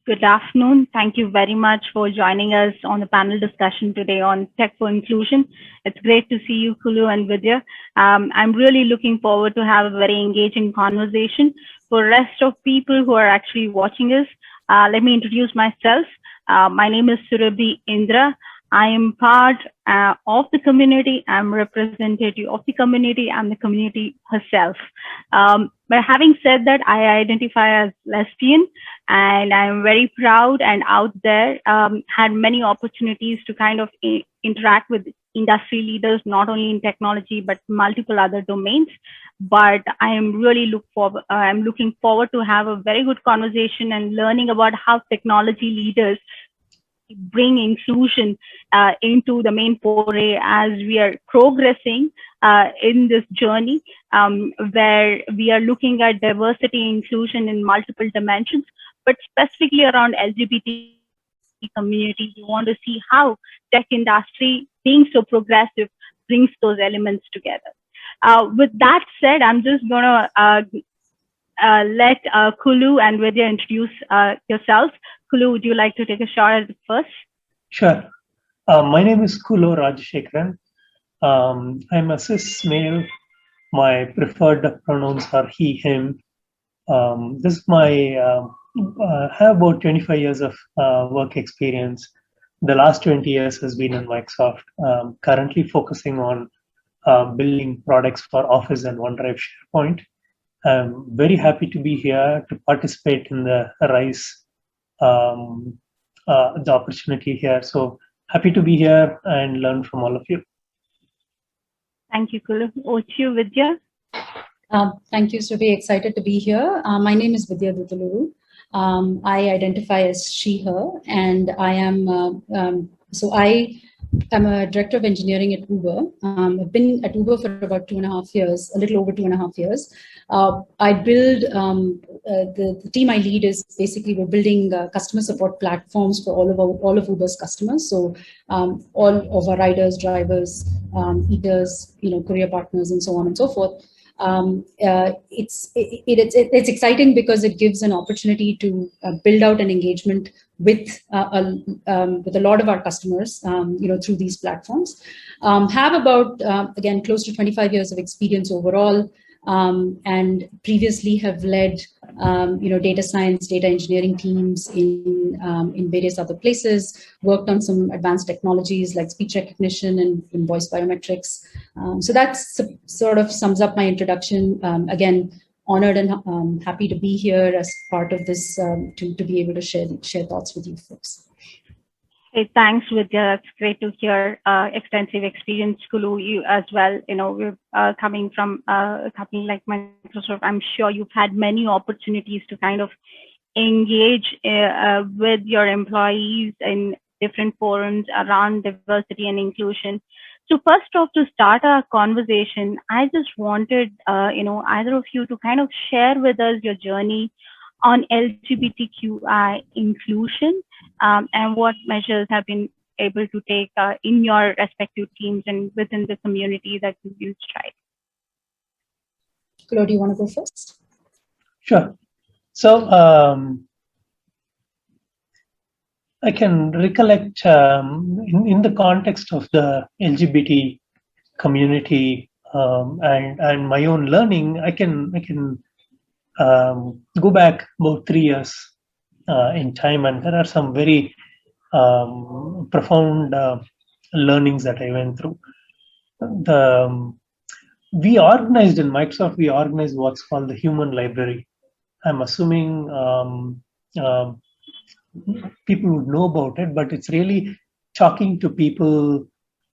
Good afternoon. Thank you very much for joining us on the panel discussion today on Tech for Inclusion. It's great to see you, Kulu and Vidya. I'm really looking forward to have a very engaging conversation. For the rest of people who are actually watching us, let me introduce myself. My name is Surabhi Indra. I am part of the community. I'm representative of the community and the community herself. But having said that, I identify as lesbian, and I'm very proud and out there. Had many opportunities to kind of interact with industry leaders, not only in technology but multiple other domains. But I am really I'm looking forward to have a very good conversation and learning about how technology leaders bring inclusion into the main foray as we are progressing in this journey, where we are looking at diversity inclusion in multiple dimensions, but specifically around LGBT community. We want to see how tech industry, being so progressive, brings those elements together. With that said, I'm just going to let Kulu and Vidya introduce yourselves. Kulu, would you like to take a shot at it first? Sure. My name is Kulothunga Rajasekaran. I'm a cis male. My preferred pronouns are he, him. This is my have about 25 years of work experience. The last 20 years has been in Microsoft. Currently focusing on building products for Office and OneDrive SharePoint. I'm very happy to be here to participate in the RISE, the opportunity here. So happy to be here and learn from all of you. Thank you, Kulu. Over to you, Vidya. Thank you, Surabhi. Excited to be here. My name is Vidhya Duthaluru. I identify as she, her, and I am, I'm a director of engineering at Uber. I've been at Uber for about 2.5 years, a little over 2.5 years. I build, the team I lead is basically we're building customer support platforms for all of Uber's customers. So all of our riders, drivers, eaters, courier partners, and so on and so forth. It's exciting because it gives an opportunity to build out an engagement with a lot of our customers, through these platforms. Have about again close to 25 years of experience overall, and previously have led data science, data engineering teams in various other places. Worked on some advanced technologies like speech recognition and voice biometrics. So that sort of sums up my introduction. Again, honored and happy to be here as part of this to be able to share thoughts with you folks. Hey, thanks, Vidya. It's great to hear extensive experience, Kulu, you as well. We're coming from a company like Microsoft. I'm sure you've had many opportunities to kind of engage with your employees in different forums around diversity and inclusion. So first off, to start our conversation, I just wanted, either of you to kind of share with us your journey on LGBTQI inclusion, and what measures have been able to take in your respective teams and within the community that you tried. Claude, do you want to go first? Sure. So I can recollect in the context of the LGBT community and my own learning, I can go back about 3 years in time, and there are some very profound learnings that I went through. We organized in Microsoft, we organized what's called the Human Library. I'm assuming people would know about it, but it's really talking to people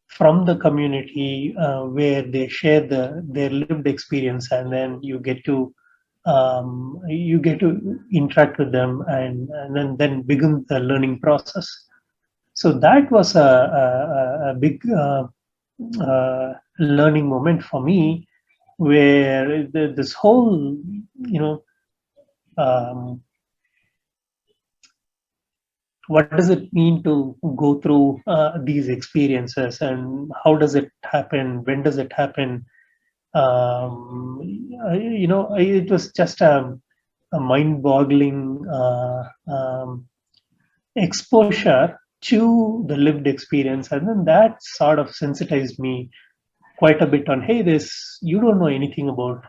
from the community where they share their lived experience, and then you get to interact with them and then begin the learning process. So that was a big learning moment for me, where this whole what does it mean to go through these experiences, and how does it happen, when does it happen? It was just a mind-boggling exposure to the lived experience, and then that sort of sensitized me quite a bit on, hey, this, you don't know anything about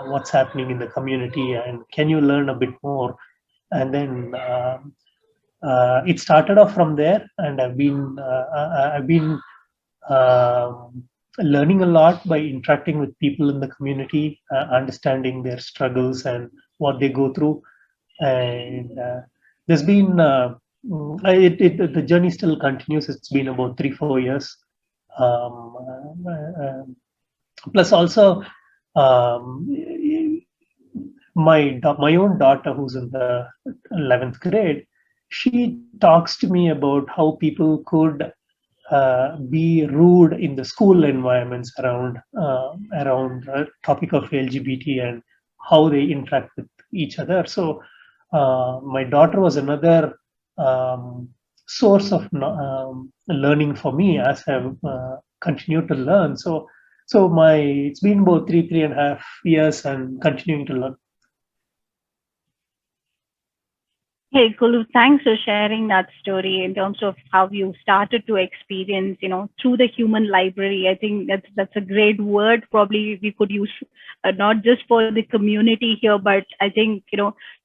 what's happening in the community, and can you learn a bit more? And then it started off from there, and I've been learning a lot by interacting with people in the community, understanding their struggles and what they go through. And there's been the journey still continues. It's been about 3-4 years. Plus also my own daughter, who's in the 11th grade, she talks to me about how people could be rude in the school environments around the topic of LGBT and how they interact with each other. So my daughter was another source of learning for me as I've continued to learn. So it's been about 3.5 years and continuing to learn. Hey, Kulu, thanks for sharing that story in terms of how you started to experience, through the human library. I think that's a great word. Probably we could use not just for the community here, but I think,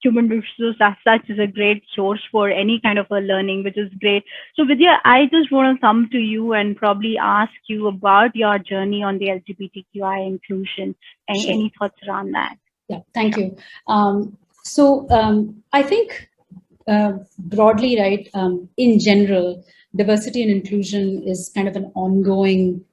human resources as such is a great source for any kind of a learning, which is great. So Vidya, I just want to come to you and probably ask you about your journey on the LGBTQI inclusion. Sure. Any thoughts around that? Yeah, thank you. I think broadly, right, in general, diversity and inclusion is kind of an ongoing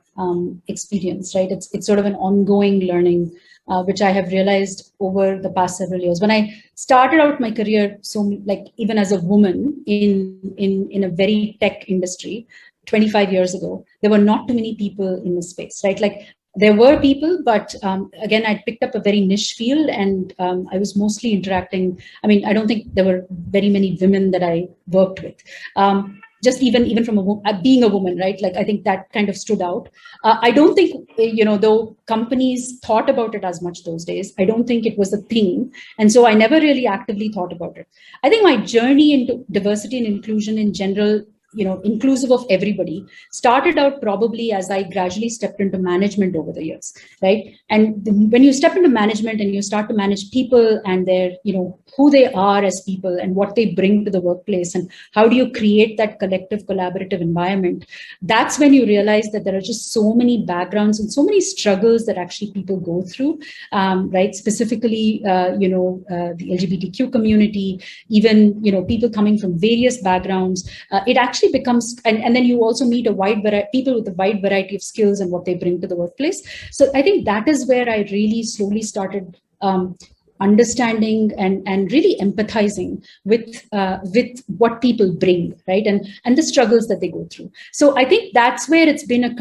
experience, right? It's sort of an ongoing learning, which I have realized over the past several years. When I started out my career, so like even as a woman in a very tech industry, 25 years ago, there were not too many people in this space, right? Like there were people, but again, I picked up a very niche field, and I was mostly interacting. I mean, I don't think there were very many women that I worked with. Just even from being a woman, right? Like I think that kind of stood out. I don't think, though companies thought about it as much those days, I don't think it was a thing. And so I never really actively thought about it. I think my journey into diversity and inclusion in general, inclusive of everybody, started out probably as I gradually stepped into management over the years, right? And when you step into management and you start to manage people and their, who they are as people and what they bring to the workplace and how do you create that collective collaborative environment, that's when you realize that there are just so many backgrounds and so many struggles that actually people go through, right? Specifically, the LGBTQ community, even, people coming from various backgrounds, it actually becomes, and then you also meet a wide variety, people with a wide variety of skills and what they bring to the workplace. So I think that is where I really slowly started understanding and really empathizing with what people bring, right, and the struggles that they go through. So I think that's where it's been a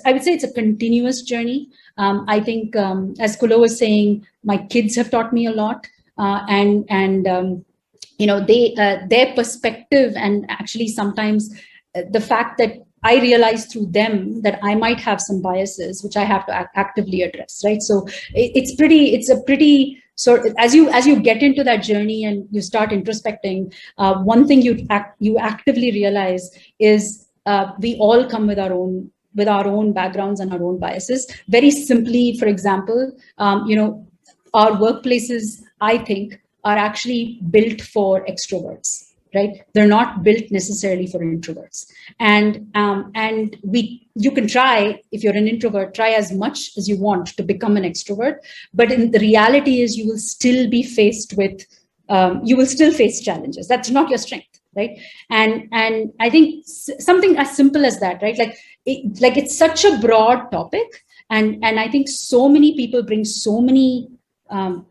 I would say it's a continuous journey. I think, as Kulo was saying, my kids have taught me a lot, their perspective, and actually sometimes the fact that I realize through them that I might have some biases, which I have to actively address, right? So it's a pretty sort of, as you get into that journey and you start introspecting, one thing you actively realize is we all come with our own backgrounds and our own biases. Very simply, for example, our workplaces, I think, are actually built for extroverts, right? They're not built necessarily for introverts. And you can try, if you're an introvert, try as much as you want to become an extrovert. But the reality is you will still be faced with, you will still face challenges. That's not your strength, right? And I think something as simple as that, right? Like it's such a broad topic. And I think so many people bring so many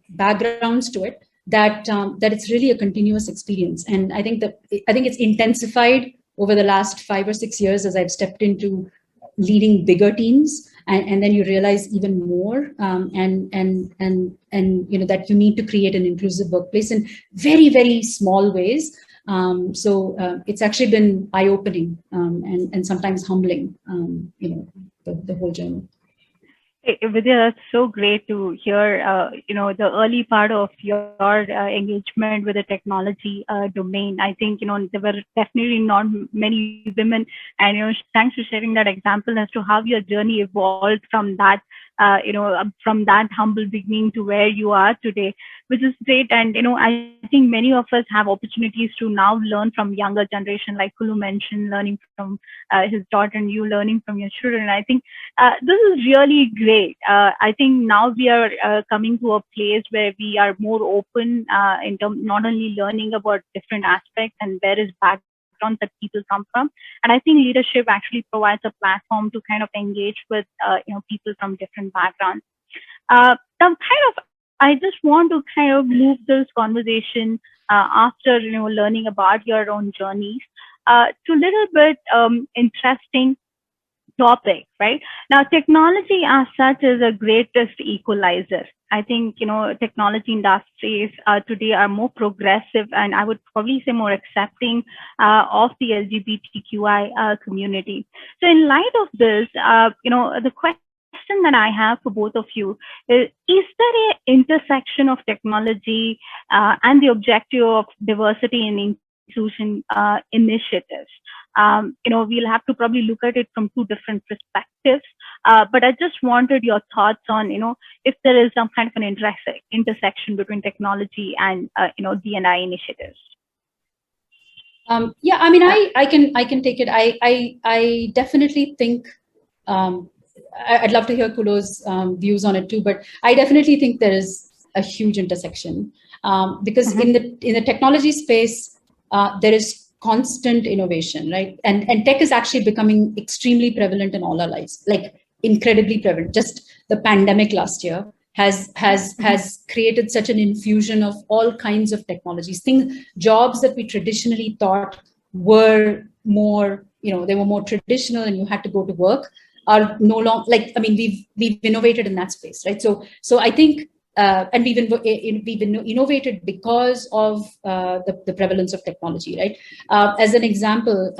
backgrounds to it, that it's really a continuous experience. And I think it's intensified over the last 5 or 6 years as I've stepped into leading bigger teams, and then you realize even more, and that you need to create an inclusive workplace in very, very small ways. So it's actually been eye-opening and sometimes humbling, the whole journey. Vidya, that's so great to hear. The early part of your engagement with the technology domain. I think there were definitely not many women, and thanks for sharing that example as to how your journey evolved from that, from that humble beginning to where you are today, which is great. And I think many of us have opportunities to now learn from younger generation, like Kulu mentioned, learning from his daughter, and you learning from your children. I think this is really great. I think now we are coming to a place where we are more open in terms not only learning about different aspects and various backgrounds that people come from, and I think leadership actually provides a platform to kind of engage with people from different backgrounds. Now, I just want to kind of move this conversation after learning about your own journeys to a little bit interesting topic, right? Now, technology as such is a greatest equalizer. I think, technology industries today are more progressive, and I would probably say more accepting of the LGBTQI community. So in light of this, the question that I have for both of you is there an intersection of technology and the objective of diversity and inclusion initiatives? We'll have to probably look at it from two different perspectives. But I just wanted your thoughts on, if there is some kind of an intersection between technology and, D&I initiatives. Yeah, I mean, I can take it. I definitely think, I'd love to hear Kulo's views on it too, but I definitely think there is a huge intersection because in the technology space, there is constant innovation, right? And tech is actually becoming extremely prevalent in all our lives, like incredibly prevalent. Just the pandemic last year has created such an infusion of all kinds of technologies. Jobs that we traditionally thought were more, they were more traditional and you had to go to work are no longer, we've innovated in that space, right? So I think, and we've innovated because of the prevalence of technology, right? As an example,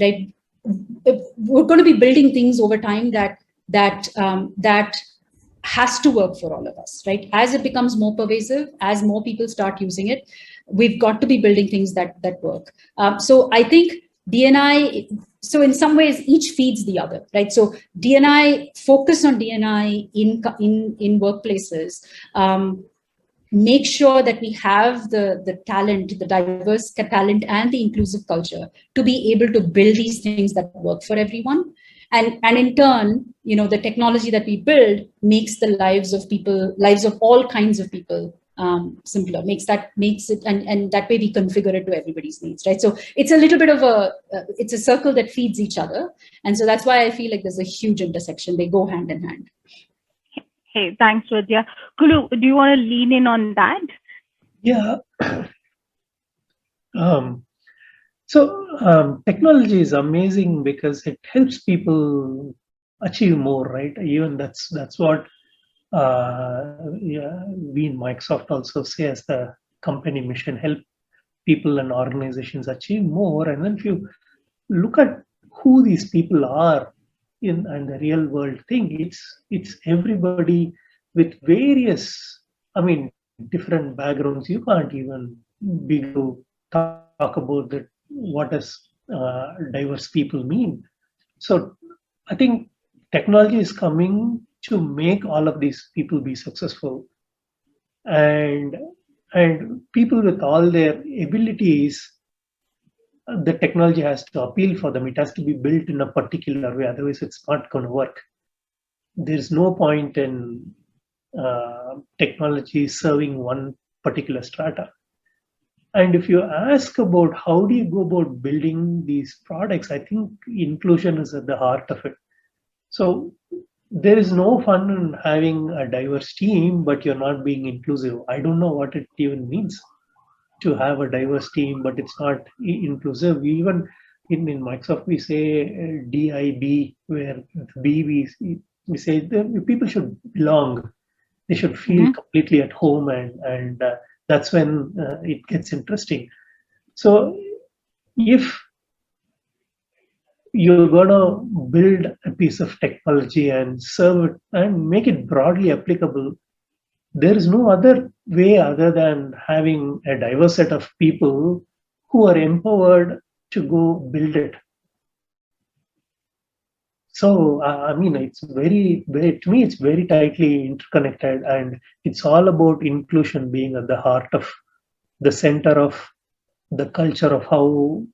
right, we're going to be building things over time that has to work for all of us, right? As it becomes more pervasive, as more people start using it, we've got to be building things that work. So I think D&I, so in some ways each feeds the other, right? So D&I, focus on D&I in workplaces, make sure that we have the talent, the diverse talent and the inclusive culture to be able to build these things that work for everyone. And in turn, the technology that we build makes the lives of all kinds of people simpler, makes it, and that way we configure it to everybody's needs, right? So it's a little bit of it's a circle that feeds each other. And so that's why I feel like there's a huge intersection. They go hand in hand. Hey, thanks, Vidya. Kulu, do you want to lean in on that? Yeah. Technology is amazing because it helps people achieve more, right? Even that's what we in Microsoft also say as the company mission: help people and organizations achieve more. And then if you look at who these people are in the real world thing, it's everybody with various, different backgrounds. You can't even begin to talk about that. What does diverse people mean? So I think technology is coming to make all of these people be successful, and people with all their abilities, the technology has to appeal for them. It has to be built in a particular way, otherwise it's not going to work. There's no point in technology serving one particular strata. And if you ask about how do you go about building these products, I think inclusion is at the heart of it. So there is no fun in having a diverse team, but you're not being inclusive. I don't know what it even means to have a diverse team, but it's not inclusive. Even in Microsoft, we say DIB, where B, we say the people should belong. They should feel completely at home, and that's when it gets interesting. So if you're gonna build a piece of technology and serve it and make it broadly applicable, there is no other way other than having a diverse set of people who are empowered to go build it. So, I mean, it's very, to me, it's very tightly interconnected, and it's all about inclusion being at the heart of the center of the culture of how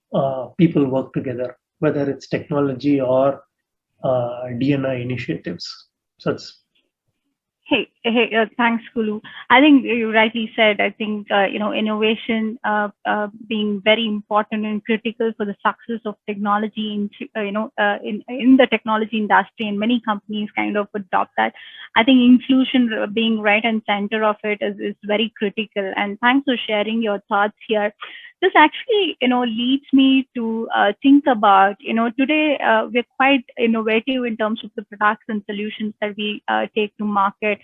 people work together, whether it's technology or D&I initiatives. So it's Thanks, Kulu. I think you rightly said. I think innovation being very important and critical for the success of technology in the technology industry, and many companies kind of adopt that. I think inclusion being right and center of it is very critical. And thanks for sharing your thoughts here. This actually, leads me to think about, today we're quite innovative in terms of the products and solutions that we take to market.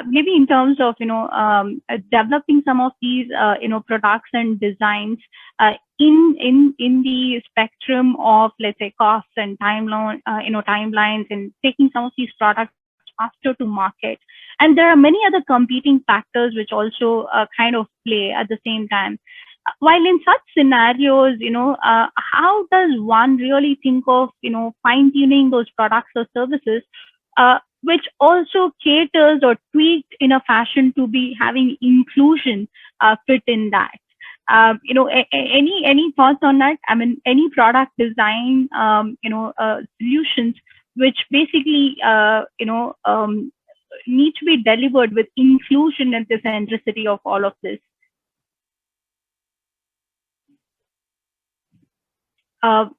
Maybe in terms of, developing some of these, products and designs in the spectrum of, let's say, costs and timelines, and taking some of these products faster to market. And there are many other competing factors which also kind of play at the same time. While in such scenarios, how does one really think of, fine-tuning those products or services, which also caters or tweaked in a fashion to be having inclusion fit in that? Any thoughts on that? I mean, any product design, solutions which basically, need to be delivered with inclusion at the centricity of all of this.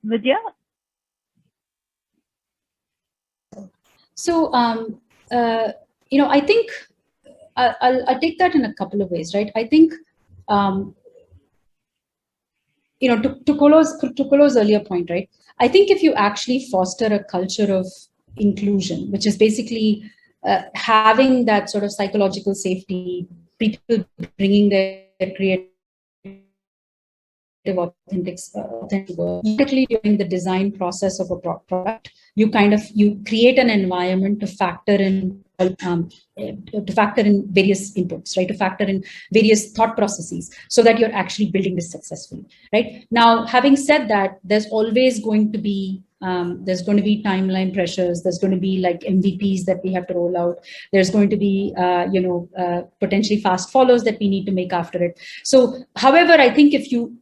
Vidya? So, I think I'll take that in a couple of ways, right? I think, to Kulo's earlier point, right? I think if you actually foster a culture of inclusion, which is basically having that sort of psychological safety, people bringing their creative, authentic work. Particularly during the design process of a product, you create an environment to factor in various inputs, right? To factor in various thought processes, so that you're actually building this successfully, right? Now, having said that, there's always going to be timeline pressures. There's going to be like MVPs that we have to roll out. There's going to be, potentially fast follows that we need to make after it. So, however, I think if you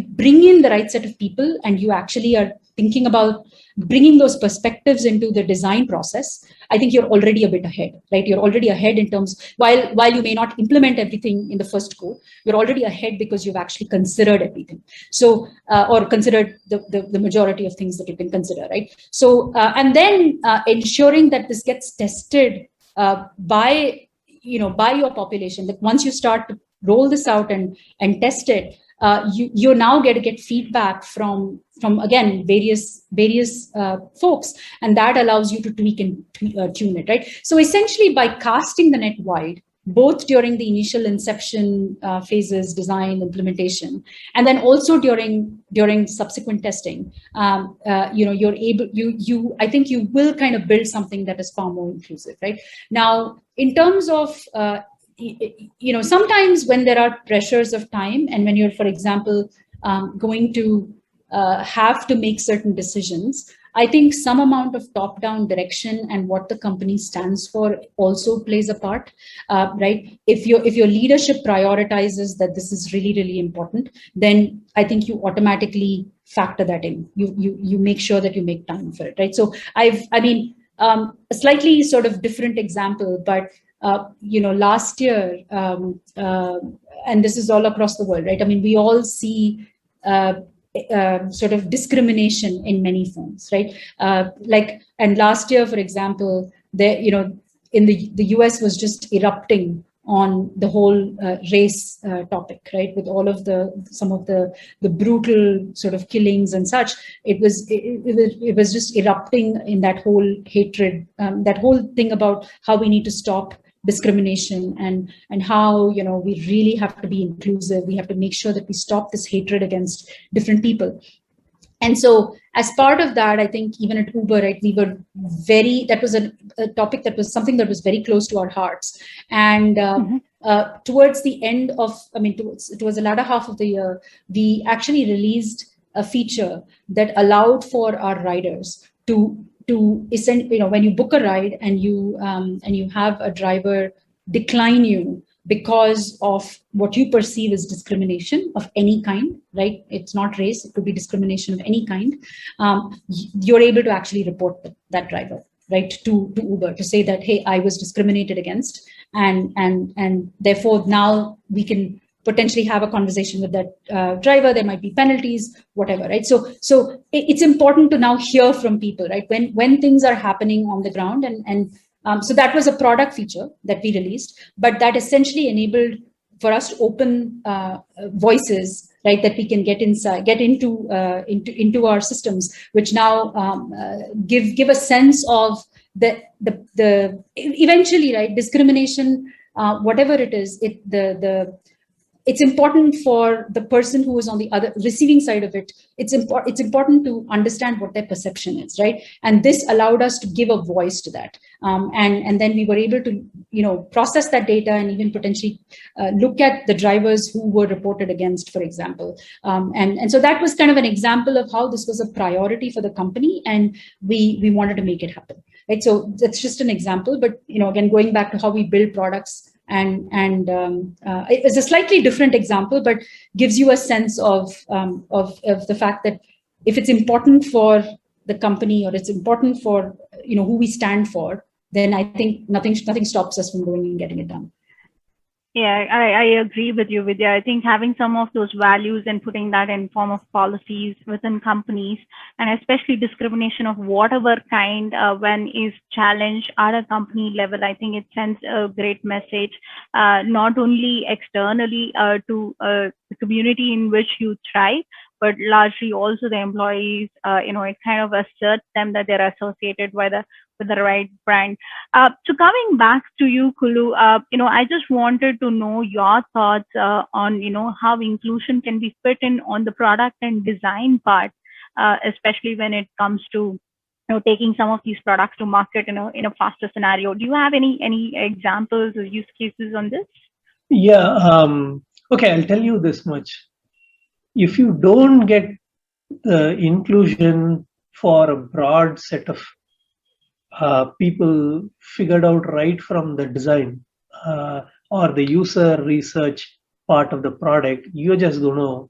bring in the right set of people and you actually are thinking about bringing those perspectives into the design process, I think you're already a bit ahead, right? You're already ahead in terms, while you may not implement everything in the first go, you're already ahead because you've actually considered everything. So, or considered the majority of things that you can consider, right? So, and then ensuring that this gets tested by your population, that once you start to roll this out and test it, you now get feedback from again various folks, and that allows you to tweak and tune it, right? So essentially, by casting the net wide, both during the initial inception phases, design, implementation, and then also during subsequent testing, you're able, I think you will kind of build something that is far more inclusive, right? Now, in terms of sometimes when there are pressures of time, and when you're, for example, going to have to make certain decisions, I think some amount of top-down direction and what the company stands for also plays a part, right? If your leadership prioritizes that this is really, really important, then I think you automatically factor that in. You make sure that you make time for it, right? So a slightly sort of different example, but last year, and this is all across the world, right? I mean, we all see sort of discrimination in many forms, right? And last year, for example, in the US was just erupting on the whole race topic, right? With all of some of the brutal sort of killings and such, it was just erupting in that whole hatred, that whole thing about how we need to stop discrimination and how we really have to be inclusive. We have to make sure that we stop this hatred against different people. And so as part of that, I think even at Uber, right, we were that was a topic that was something that was very close to our hearts. And towards the end of, towards the latter half of the year, we actually released a feature that allowed for our riders to when you book a ride and you have a driver decline you because of what you perceive as discrimination of any kind, right? It's not race, it could be discrimination of any kind. You're able to actually report that driver, right, to Uber, to say that, hey, I was discriminated against, and therefore now we can potentially have a conversation with that driver. There might be penalties, whatever, right? So it's important to now hear from people, right? When things are happening on the ground, and so that was a product feature that we released, but that essentially enabled for us to open voices, right, that we can get into our systems, which now give a sense of the eventually, right, discrimination, whatever it is, it's important for the person who is on the other receiving side of it. It's important to understand what their perception is, right? And this allowed us to give a voice to that. And then we were able to, process that data and even potentially look at the drivers who were reported against, for example. And so that was kind of an example of how this was a priority for the company, and we wanted to make it happen, right? So that's just an example, but again, going back to how we build products. And it's a slightly different example, but gives you a sense of the fact that if it's important for the company, or it's important for who we stand for, then I think nothing stops us from going and getting it done. Yeah, I agree with you, Vidya. I think having some of those values and putting that in form of policies within companies, and especially discrimination of whatever kind when is challenged at a company level, I think it sends a great message, not only externally to the community in which you thrive, but largely also the employees. It kind of asserts them that they're associated with the right brand. So coming back to you, Kulu, I just wanted to know your thoughts on, how inclusion can be fit in on the product and design part, especially when it comes to, taking some of these products to market, in a faster scenario. Do you have any examples or use cases on this? Yeah. Okay, I'll tell you this much. If you don't get the inclusion for a broad set of people figured out right from the design or the user research part of the product, you're just going to,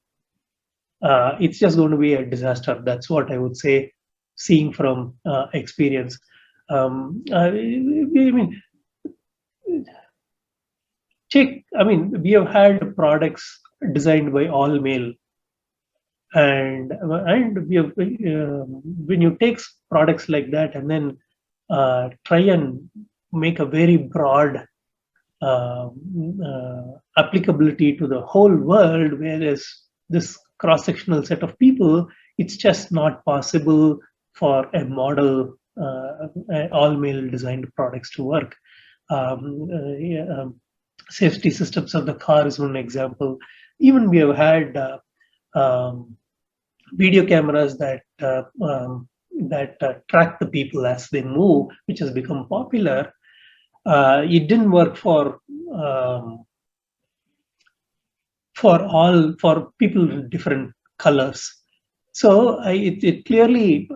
it's just going to be a disaster. That's what I would say, seeing from experience. We have had products designed by all male. And we have, when you take products like that and then try and make a very broad applicability to the whole world, whereas this cross-sectional set of people, it's just not possible for a model all-male designed products to work. Safety systems of the car is one example. Even we have had video cameras that track the people as they move, which has become popular. It didn't work for people with different colors. So it clearly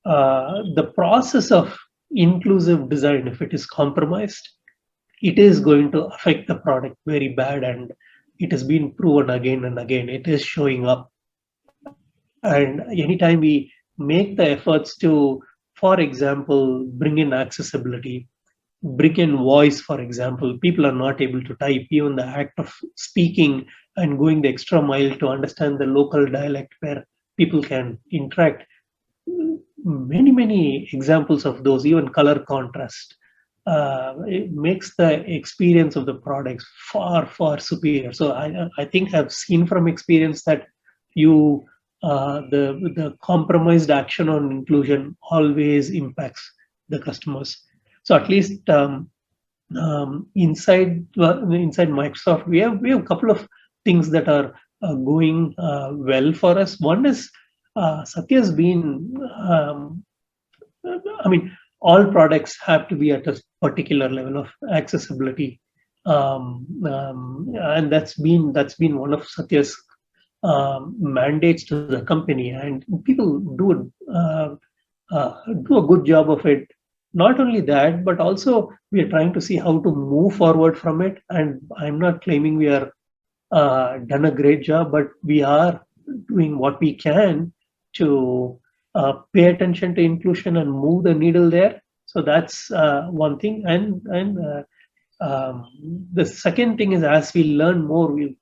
the process of inclusive design, if it is compromised, it is going to affect the product very bad, and it has been proven again and again. It is showing up. And anytime we make the efforts to, for example, bring in accessibility, bring in voice, for example, people are not able to type. Even the act of speaking and going the extra mile to understand the local dialect where people can interact. Many examples of those, even color contrast. It makes the experience of the products far superior. So I think I've seen from experience that the compromised action on inclusion always impacts the customers. So at least inside Microsoft, we have a couple of things that are going well for us. One is Satya's been, I mean, all products have to be at a particular level of accessibility, and that's been one of Satya's mandates to the company, and people do a good job of it. Not only that, but also we are trying to see how to move forward from it. And I'm not claiming we are done a great job, but we are doing what we can to pay attention to inclusion and move the needle there. So that's one thing. And the second thing is, as we learn more, we'll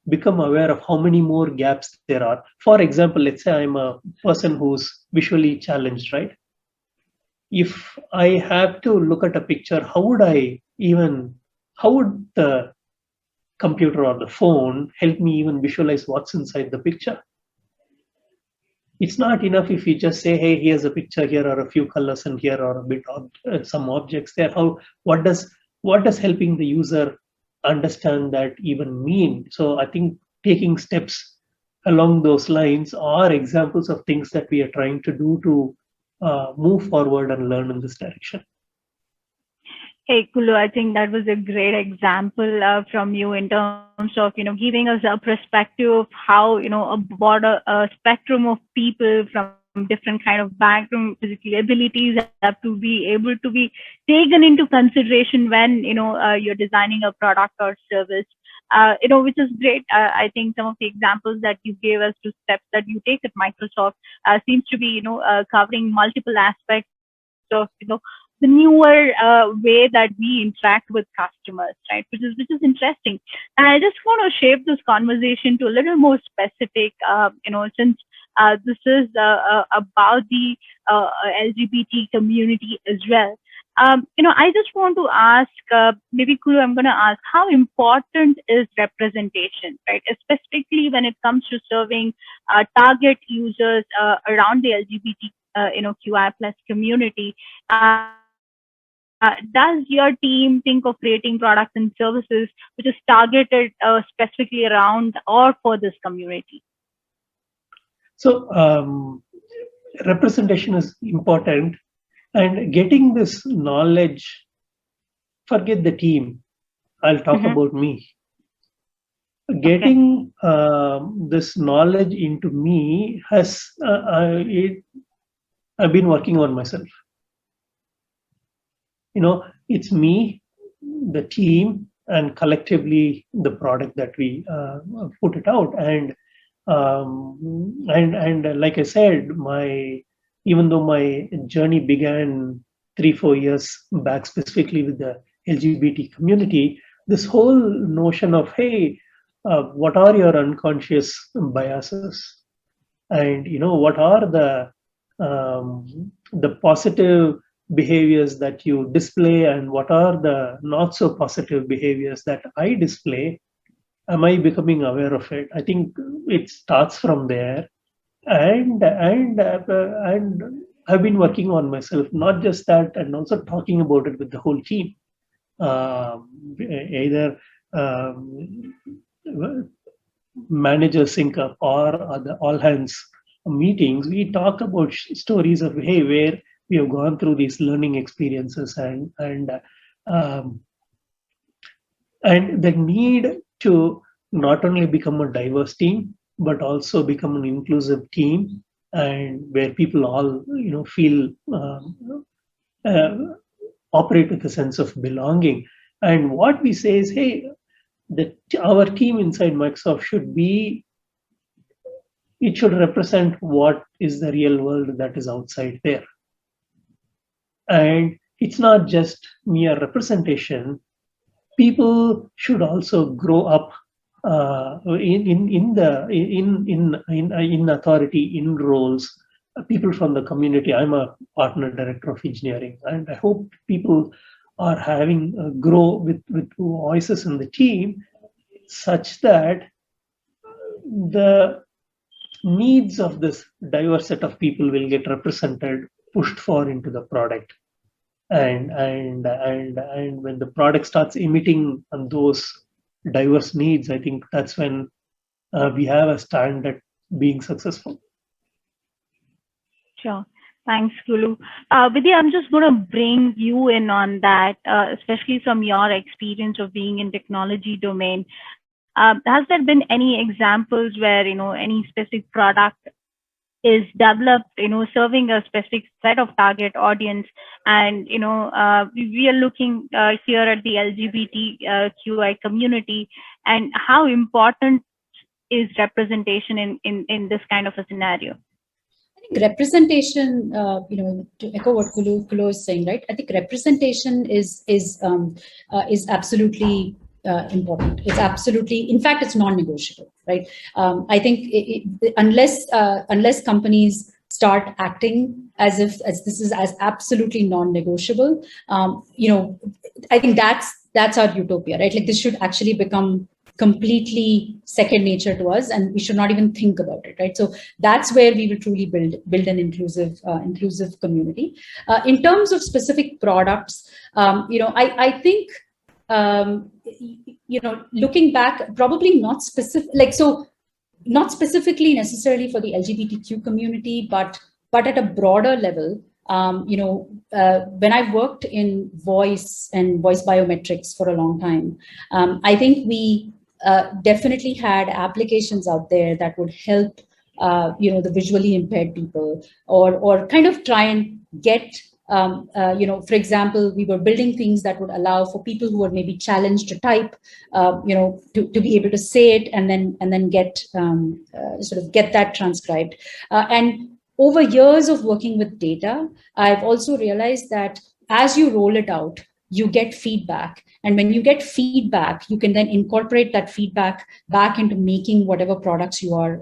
become aware of how many more gaps there are. For example, let's say I'm a person who's visually challenged, right? If I have to look at a picture, how would the computer or the phone help me even visualize what's inside the picture? It's not enough if you just say, hey, here's a picture, here are a few colors, and here are a bit of some objects there. What does helping the user understand that even mean? So I think taking steps along those lines are examples of things that we are trying to do to move forward and learn in this direction. Hey, Kulu, I think that was a great example from you in terms of, giving us a perspective of how, a broader spectrum of people from different kind of background, physical abilities have to be able to be taken into consideration when, you're designing a product or service, which is great. I think some of the examples that you gave us to steps that you take at Microsoft seems to be, covering multiple aspects of, the newer way that we interact with customers, right? Which is interesting. And I just want to shape this conversation to a little more specific, since this is about the LGBT community as well. I just want to ask, maybe Kulu, I'm going to ask, how important is representation, right? Specifically when it comes to serving target users around the LGBTQI plus community. Does your team think of creating products and services which is targeted specifically around or for this community? So representation is important, and getting this knowledge, forget the team, I'll talk about me. Getting this knowledge into me has, I've been working on myself. It's me, the team, and collectively the product that we put it out. And like I said, even though my journey began 3-4 years back, specifically with the LGBT community, this whole notion of, hey, what are your unconscious biases, and what are the positive behaviors that you display, and what are the not so positive behaviors that I display? Am I becoming aware of it? I think it starts from there, and I've been working on myself, not just that, and also talking about it with the whole team. Either manager sync up or the all hands meetings, we talk about stories of, hey, where we have gone through these learning experiences, and the need to not only become a diverse team, but also become an inclusive team, and where people all feel operate with a sense of belonging. And what we say is, hey, our team inside Microsoft should represent what is the real world that is outside there. And it's not just mere representation. People should also grow up in authority, in roles. People from the community. I'm a partner director of engineering, and I hope people are having grow with voices in the team, such that the needs of this diverse set of people will get represented, pushed for into the product. And when the product starts emitting on those diverse needs, I think that's when we have a stand at being successful. Sure. Thanks, Kulu. Vidya, I'm just going to bring you in on that, especially from your experience of being in technology domain. Has there been any examples where, any specific product is developed, serving a specific set of target audience, and we are looking here at the LGBTQI community, and how important is representation in this kind of a scenario? I think representation, to echo what Kulu is saying, right? I think representation is absolutely important. It's absolutely, in fact, it's non-negotiable, right? I think unless companies start acting as this is as absolutely non-negotiable, I think that's our utopia, right? Like, this should actually become completely second nature to us, and we should not even think about it, right? So that's where we will truly build an inclusive community. In terms of specific products, I think looking back, probably not specific, not specifically necessarily for the LGBTQ community, but at a broader level. When I worked in voice and voice biometrics for a long time, I think we definitely had applications out there that would help, the visually impaired people, or kind of try and get, for example, we were building things that would allow for people who were maybe challenged to type, to be able to say it and then get sort of get that transcribed. And over years of working with data, I've also realized that as you roll it out, you get feedback. And when you get feedback, you can then incorporate that feedback back into making whatever products you're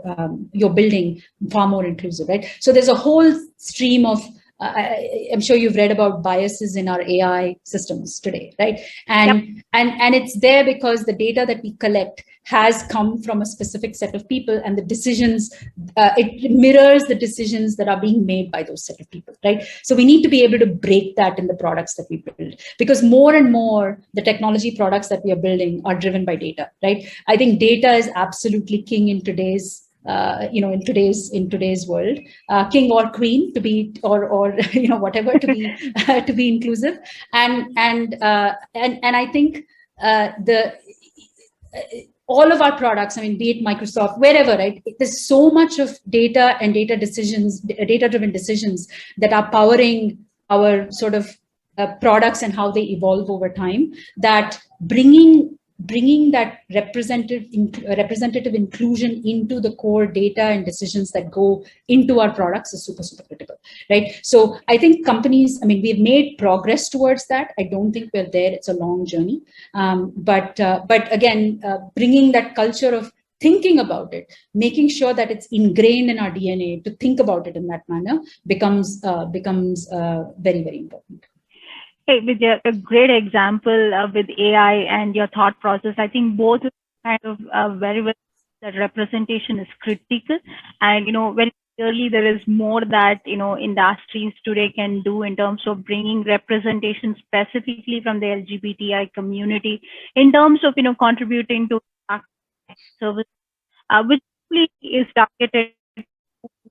building far more inclusive, right? So there's a whole stream of, I'm sure you've read about biases in our AI systems today, right? And it's there because the data that we collect has come from a specific set of people, and the decisions, it mirrors the decisions that are being made by those set of people, right? So we need to be able to break that in the products that we build, because more and more the technology products that we are building are driven by data, right? I think data is absolutely king in today's in today's world, king or queen to be, or whatever, to be inclusive, and I think all of our products, I mean, be it Microsoft, wherever, right? There's so much of data and data-driven decisions that are powering our sort of products and how they evolve over time, that bringing that representative inclusion into the core data and decisions that go into our products is super, super critical, right? So I think companies, I mean, we've made progress towards that. I don't think we're there. It's a long journey. But again, bringing that culture of thinking about it, making sure that it's ingrained in our DNA to think about it in that manner becomes very, very important. Hey, Vidya, a great example with AI and your thought process. I think both kind of very well that representation is critical, and very clearly there is more that industries today can do in terms of bringing representation specifically from the LGBTI community in terms of contributing to service, which is targeted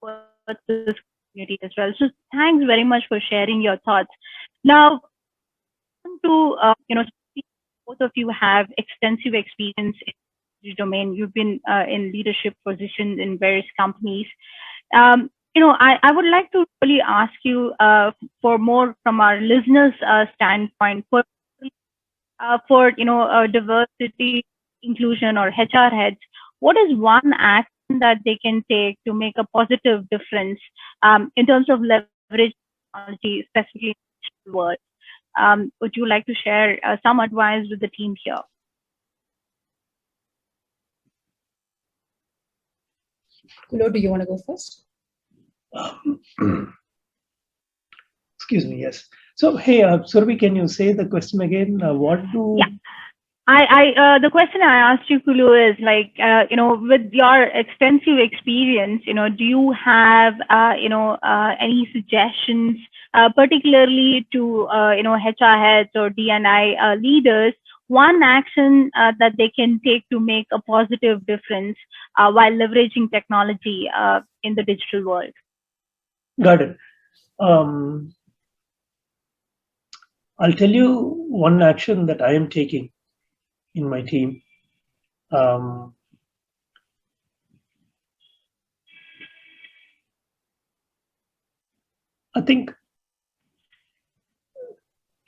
towards this community as well. So thanks very much for sharing your thoughts. Now, to both of you have extensive experience in the domain. You've been in leadership positions in various companies. I would like to really ask you for more from our listeners' standpoint, for diversity, inclusion, or HR heads. What is one action that they can take to make a positive difference in terms of leverage technology, especially in the world? Would you like to share some advice with the team here? Kulo, do you want to go first? Excuse me, yes. So, hey, Surabhi, can you say the question again? The question I asked you, Kulu, is like, with your extensive experience, do you have, any suggestions, particularly to, HR heads or D&I leaders one action that they can take to make a positive difference while leveraging technology in the digital world? Got it. I'll tell you one action that I am taking in my team. I think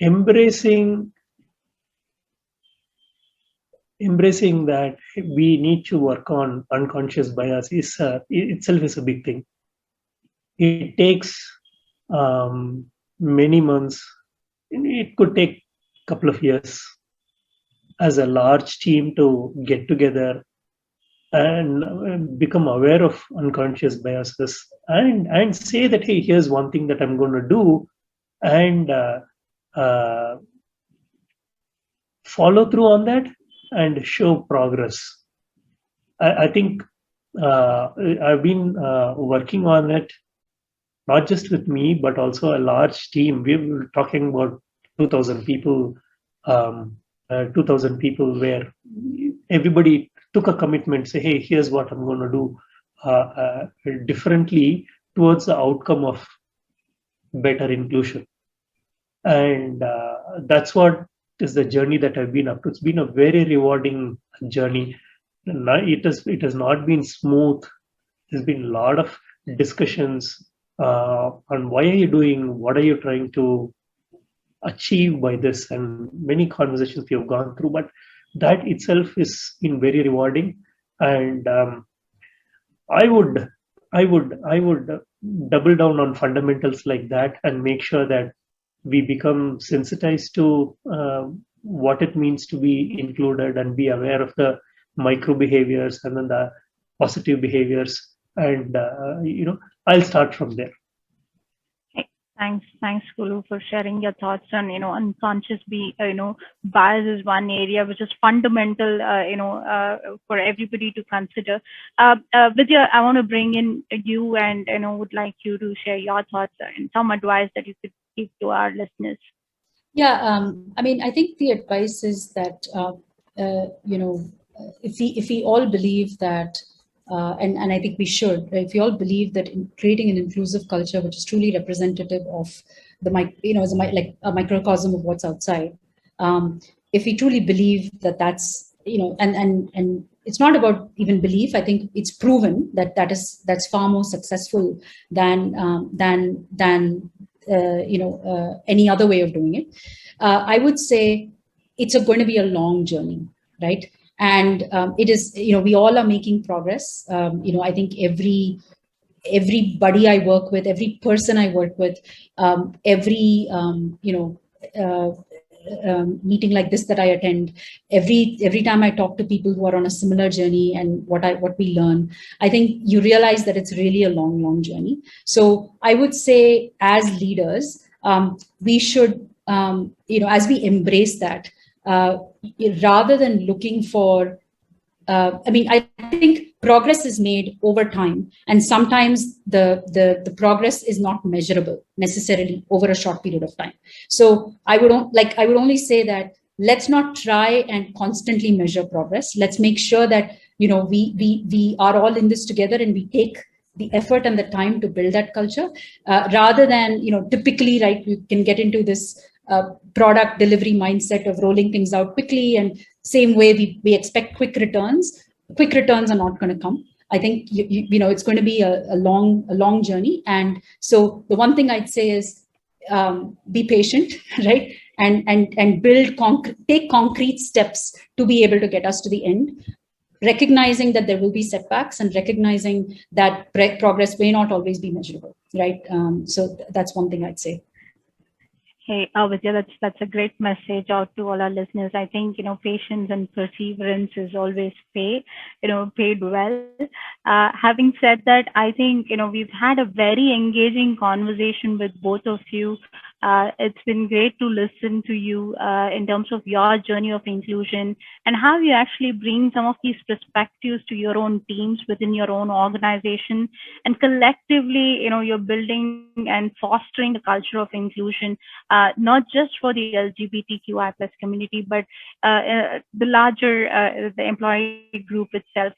embracing that we need to work on unconscious bias itself is a big thing. It takes many months. It could take a couple of years as a large team to get together and become aware of unconscious biases and say that, hey, here's one thing that I'm going to do, and follow through on that and show progress. I think I've been working on it, not just with me, but also a large team. We were talking about 2,000 people, 2,000 people where everybody took a commitment, say, hey, here's what I'm going to do differently towards the outcome of better inclusion. And that's what is the journey that I've been up to. It's been a very rewarding journey. It has not been smooth. There's been a lot of discussions on why are you doing, what are you trying to achieve by this, and many conversations we have gone through. But that itself has been very rewarding, and I would double down on fundamentals like that and make sure that we become sensitized to what it means to be included and be aware of the micro behaviors and then the positive behaviors. And I'll start from there. Thanks, Kulu, for sharing your thoughts on unconscious bias is one area which is fundamental for everybody to consider. Vidya, I want to bring in you and would like you to share your thoughts and some advice that you could give to our listeners. Yeah, I mean, I think the advice is that if we all believe that. And I think we should, if we all believe that in creating an inclusive culture, which is truly representative of the, like a microcosm of what's outside, if we truly believe that that's, and it's not about even belief. I think it's proven that that's far more successful than any other way of doing it. I would say it's going to be a long journey, right? And it is, we all are making progress. I think everybody I work with, every person I work with, every meeting like this that I attend, every time I talk to people who are on a similar journey and what we learn, I think you realize that it's really a long journey. So I would say, as leaders, we should, as we embrace that, rather than looking for, I think progress is made over time, and sometimes the progress is not measurable necessarily over a short period of time. So I would only say that let's not try and constantly measure progress. Let's make sure that we are all in this together, and we take the effort and the time to build that culture, rather than typically, right, you can get into this product delivery mindset of rolling things out quickly, and same way we expect quick returns. Quick returns are not going to come. I think it's going to be a long journey. And so the one thing I'd say is be patient, right? And take concrete steps to be able to get us to the end, recognizing that there will be setbacks and recognizing that progress may not always be measurable, right? So that's one thing I'd say. Hey, Vidya, that's a great message out to all our listeners. I think, patience and perseverance is always paid well. Having said that, I think, we've had a very engaging conversation with both of you. It's been great to listen to you in terms of your journey of inclusion and how you actually bring some of these perspectives to your own teams within your own organization, and collectively, you're building and fostering the culture of inclusion, not just for the LGBTQI plus community, but the larger the employee group itself.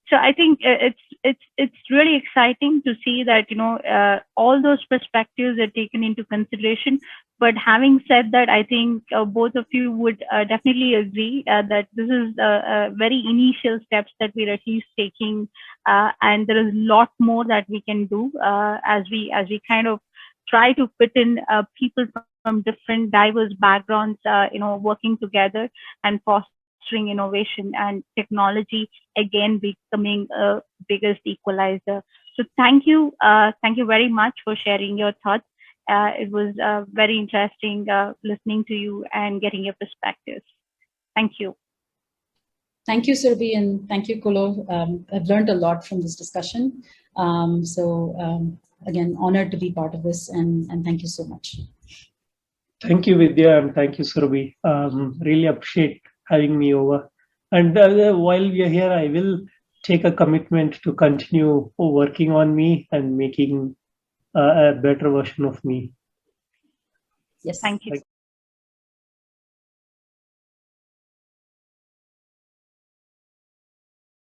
So I think it's really exciting to see that all those perspectives are taken into consideration. But having said that, I think both of you would definitely agree that this is very initial steps that we're at least taking, and there is a lot more that we can do as we kind of try to fit in people from different diverse backgrounds, working together and fostering innovation and technology, again becoming a biggest equalizer. So thank you very much for sharing your thoughts. It was very interesting listening to you and getting your perspectives. Thank you. Thank you, Surabhi, and thank you, �々. I've learned a lot from this discussion. Again, honored to be part of this, and thank you so much. Thank you, Vidya, and thank you, Surabhi. Really appreciate having me over. And while we are here, I will take a commitment to continue working on me and making a better version of me. Yes. Thank you.